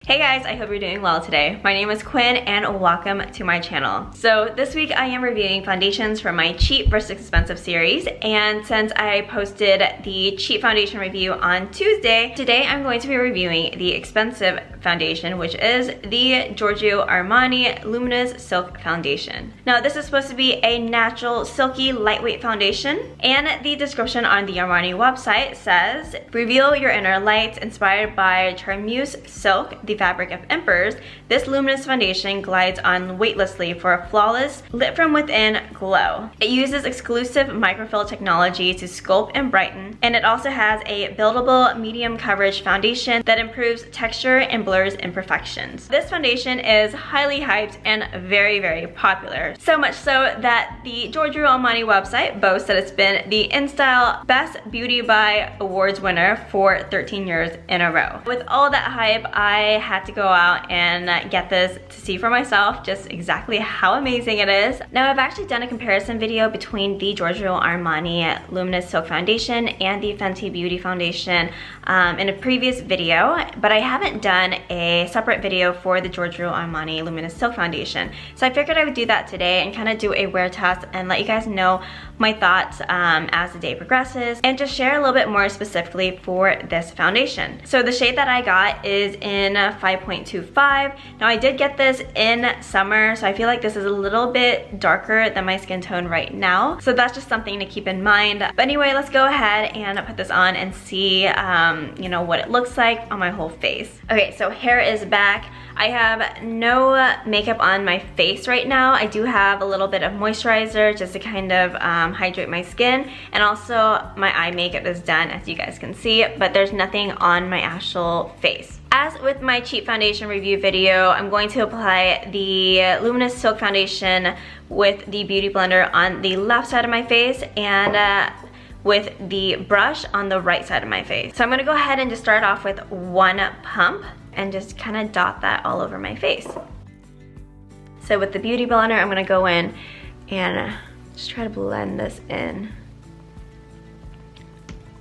Hey guys, I hope you're doing well today. My name is Quinn and welcome to my channel. So this week I am reviewing foundations from my cheap versus expensive series, and since I posted the cheap foundation review on Tuesday, today I'm going to be reviewing the expensive foundation, which is the Giorgio Armani Luminous Silk Foundation. Now this is supposed to be a natural, silky, lightweight foundation, and the description on the Armani website says, reveal your inner light inspired by charmeuse silk, the fabric of emperors. This luminous foundation glides on weightlessly for a flawless, lit from within glow. It uses exclusive microfill technology to sculpt and brighten, and it also has a buildable medium coverage foundation that improves texture and blurs imperfections. This foundation is highly hyped and very, very popular. So much so that the Giorgio Armani website boasts that it's been the InStyle Best Beauty Buy Awards winner for 13 years in a row. With all that hype, I had to go out and get this to see for myself just exactly how amazing it is. Now I've actually done a comparison video between the Giorgio Armani Luminous Silk Foundation and the Fenty Beauty Foundation in a previous video, but I haven't done a separate video for the Giorgio Armani Luminous Silk Foundation. So I figured I would do that today and kind of do a wear test and let you guys know my thoughts as the day progresses, and just share a little bit more specifically for this foundation. So the shade that I got is in 5.25. Now I did get this in summer, so I feel like this is a little bit darker than my skin tone right now. So that's just something to keep in mind. But anyway, let's go ahead and put this on and see you know, what it looks like on my whole face. Okay, so hair is back. I have no makeup on my face right now. I do have a little bit of moisturizer just to kind of hydrate my skin, and also my eye makeup is done, as you guys can see, but there's nothing on my actual face. As with my cheap foundation review video, I'm going to apply the Luminous Silk Foundation with the Beauty Blender on the left side of my face and with the brush on the right side of my face. So I'm gonna go ahead and just start off with one pump and just kind of dot that all over my face. So with the Beauty Blender, I'm gonna go in and just try to blend this in.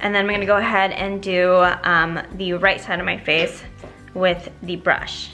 And then I'm gonna go ahead and do the right side of my face with the brush.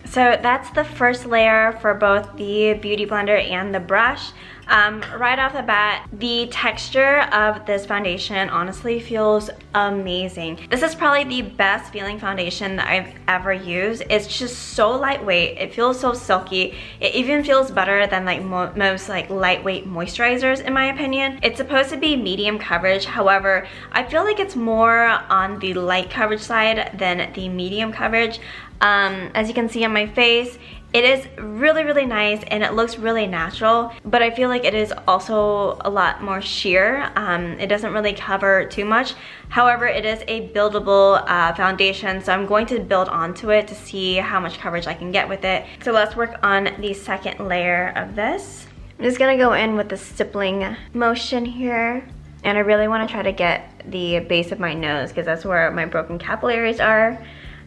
So that's the first layer for both the Beauty Blender and the brush. Right off the bat, the texture of this foundation honestly feels amazing. This is probably the best feeling foundation that I've ever used. It's just so lightweight. It feels so silky. It even feels better than like most like lightweight moisturizers in my opinion. It's supposed to be medium coverage. However, I feel like it's more on the light coverage side than the medium coverage. As you can see on my face, it is really, really nice and it looks really natural, but I feel like it is also a lot more sheer. It doesn't really cover too much. However, it is a buildable foundation, so I'm going to build onto it to see how much coverage I can get with it. So let's work on the second layer of this. I'm just gonna go in with the stippling motion here, and I really wanna try to get the base of my nose because that's where my broken capillaries are.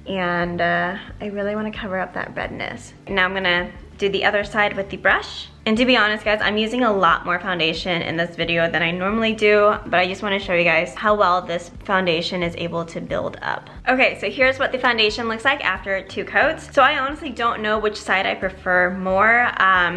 And I really want to cover up that redness. Now I'm gonna do the other side with the brush. And to be honest guys, I'm using a lot more foundation in this video than I normally do, but I just want to show you guys how well this foundation is able to build up. Okay, so here's what the foundation looks like after 2 coats. So I honestly don't know which side I prefer more.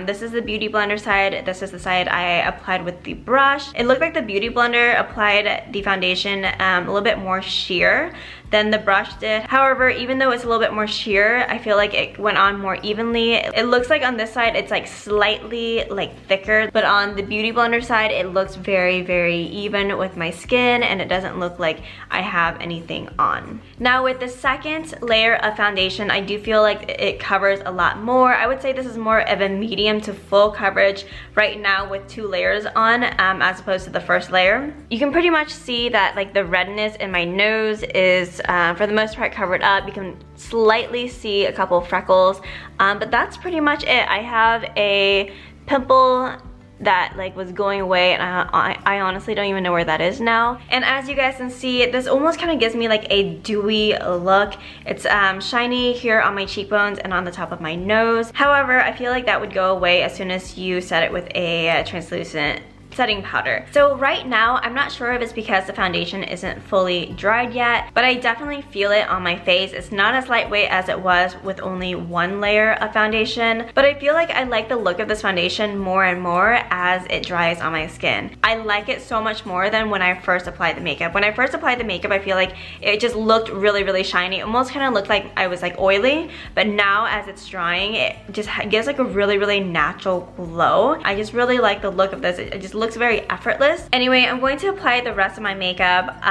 This is the Beauty Blender side. This is the side I applied with the brush. It looked like the Beauty Blender applied the foundation a little bit more sheer than the brush did. However, even though it's a little bit more sheer, I feel like it went on more evenly. It looks like on this side, it's like slightly like thicker, but on the Beauty Blender side, it looks very, very even with my skin, and it doesn't look like I have anything on. Now with the second layer of foundation, I do feel like it covers a lot more. I would say this is more of a medium to full coverage right now with 2 layers on as opposed to the first layer. You can pretty much see that like the redness in my nose is for the most part covered up. You can slightly see a couple of freckles, but that's pretty much it. I have a pimple that like was going away, and I honestly don't even know where that is now. And as you guys can see, this almost kind of gives me like a dewy look. It's shiny here on my cheekbones and on the top of my nose. However, I feel like that would go away as soon as you set it with a translucent setting powder. So right now, I'm not sure if it's because the foundation isn't fully dried yet, but I definitely feel it on my face. It's not as lightweight as it was with only one layer of foundation, but I feel like I like the look of this foundation more and more as it dries on my skin. I like it so much more than when I first applied the makeup. When I first applied the makeup, I feel like it just looked really, really shiny. It almost kind of looked like I was like oily, but now as it's drying, it just gives like a really, really natural glow. I just really like the look of this. It just looks very effortless. Anyway, I'm going to apply the rest of my makeup.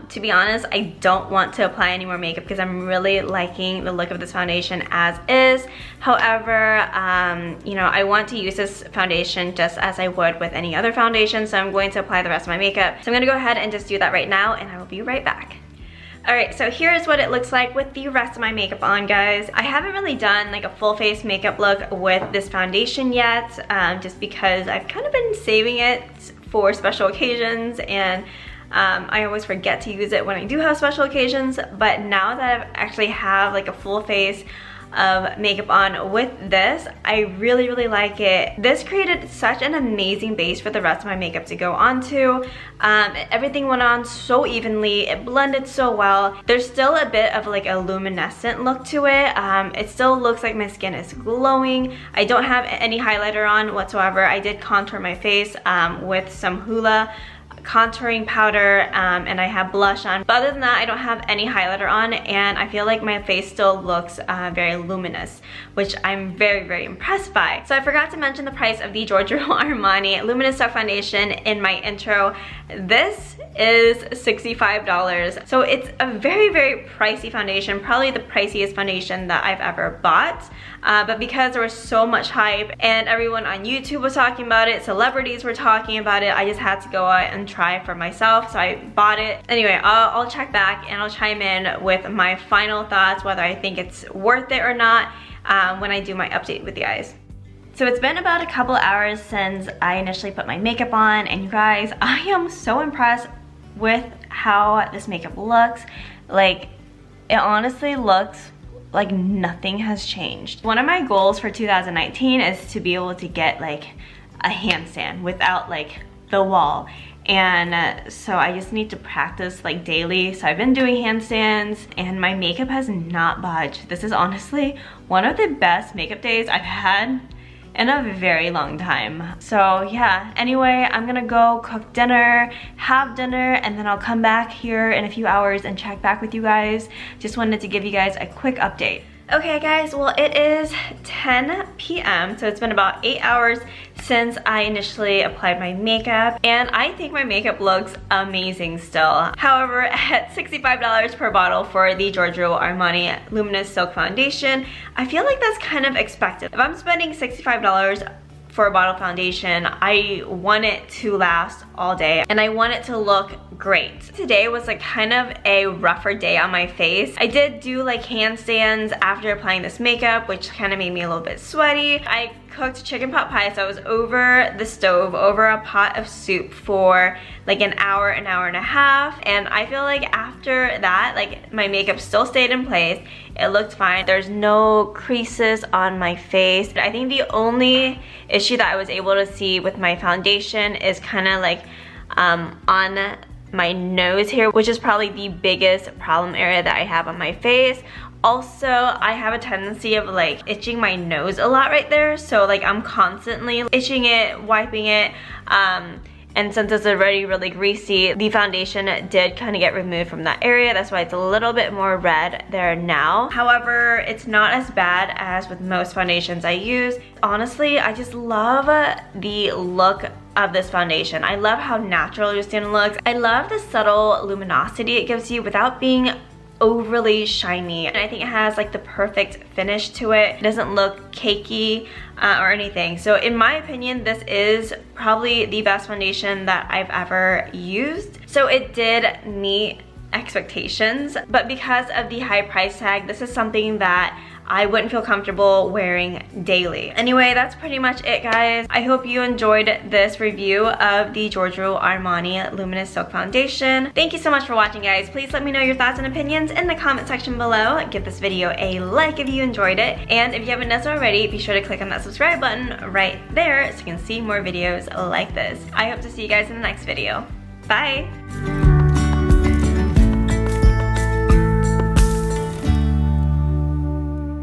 To be honest, I don't want to apply any more makeup because I'm really liking the look of this foundation as is. However, you know, I want to use this foundation just as I would with any other foundation, so I'm going to apply the rest of my makeup. So I'm gonna go ahead and just do that right now, and I will be right back. Alright, so here's what it looks like with the rest of my makeup on, guys. I haven't really done like a full face makeup look with this foundation yet, just because I've kind of been saving it for special occasions, and I always forget to use it when I do have special occasions. But now that I actually have like a full face of makeup on with this, I really, really like it. This created such an amazing base for the rest of my makeup to go onto. Everything went on so evenly, it blended so well. There's still a bit of like a luminescent look to it. It still looks like my skin is glowing. I don't have any highlighter on whatsoever. I did contour my face with some Hoola contouring powder, and I have blush on, but other than that I don't have any highlighter on, and I feel like my face still looks very luminous, which I'm very, very impressed by. So I forgot to mention the price of the Giorgio Armani Luminous Stuck Foundation in my intro. This is $65, so it's a very, very pricey foundation, probably the priciest foundation that I've ever bought. But because there was so much hype and everyone on YouTube was talking about it, celebrities were talking about it, I just had to go out and try for myself, so I bought it. Anyway, I'll check back and I'll chime in with my final thoughts, whether I think it's worth it or not, when I do my update with you guys. So it's been about a couple hours since I initially put my makeup on, and you guys, I am so impressed with how this makeup looks. Like, it honestly looks like nothing has changed. One of my goals for 2019 is to be able to get like a handstand without like the wall, and so I just need to practice like daily. So I've been doing handstands and my makeup has not budged. This is honestly one of the best makeup days I've had in a very long time. So yeah, anyway, I'm gonna go cook dinner, have dinner, and then I'll come back here in a few hours and check back with you guys. Just wanted to give you guys a quick update. Okay guys, well it is 10 p.m. so it's been about 8 hours since I initially applied my makeup, and I think my makeup looks amazing still. However, at $65 per bottle for the Giorgio Armani Luminous Silk Foundation, I feel like that's kind of expected. If I'm spending $65 for a bottle foundation, I want it to last all day and I want it to look great. Today was like kind of a rougher day on my face. I did do like handstands after applying this makeup, which kind of made me a little bit sweaty. I cooked chicken pot pie, so I was over the stove, over a pot of soup for like an hour and a half, and I feel like after that, like my makeup still stayed in place. It looked fine. There's no creases on my face. I think the only issue that I was able to see with my foundation is kind of like on my nose here, which is probably the biggest problem area that I have on my face. Also, I have a tendency of like itching my nose a lot right there, so like I'm constantly itching it, wiping it, and since it's already really greasy, the foundation did kind of get removed from that area. That's why it's a little bit more red there now. However, it's not as bad as with most foundations I use. Honestly, I just love the look of this foundation. I love how natural your skin looks. I love the subtle luminosity it gives you without being overly shiny, and I think it has like the perfect finish to it. It doesn't look cakey or anything. So in my opinion, this is probably the best foundation that I've ever used. So it did meet expectations, but because of the high price tag, this is something that I wouldn't feel comfortable wearing daily. Anyway, that's pretty much it, guys. I hope you enjoyed this review of the Giorgio Armani Luminous Silk Foundation. Thank you so much for watching, guys. Please let me know your thoughts and opinions in the comment section below. Give this video a like if you enjoyed it. And if you haven't done so already, be sure to click on that subscribe button right there so you can see more videos like this. I hope to see you guys in the next video. Bye!